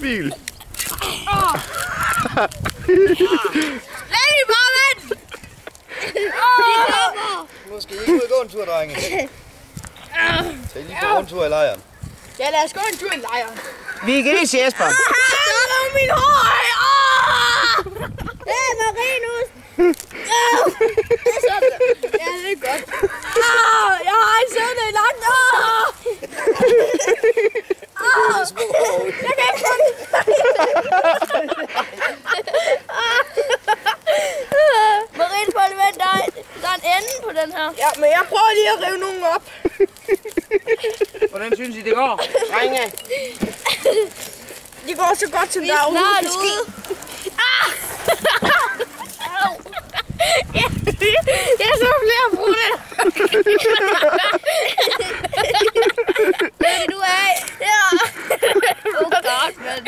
Smil. Lad mig bare vent! Nu skal I ikke ud og gå en tur, drenge. Så I lige gå en tur i lejren. Ja, lad os gå en tur i lejren. Vi er gæs, Jesper. Det er min hår! Det er Marinus! Det er sådan. Ja, det er godt. Jeg har ikke siddet i langt. Jeg kan ikke få det. Marinus, prøv lige vent. Der er en ende på den her. Ja, men jeg prøver lige at rive nogen op. Hvordan synes I, det går? Drenge. Det går så godt, som der er overhovedet kan ske. Jeg så flere brutte. Hvad er det, du af? Ja. Oh god, mand.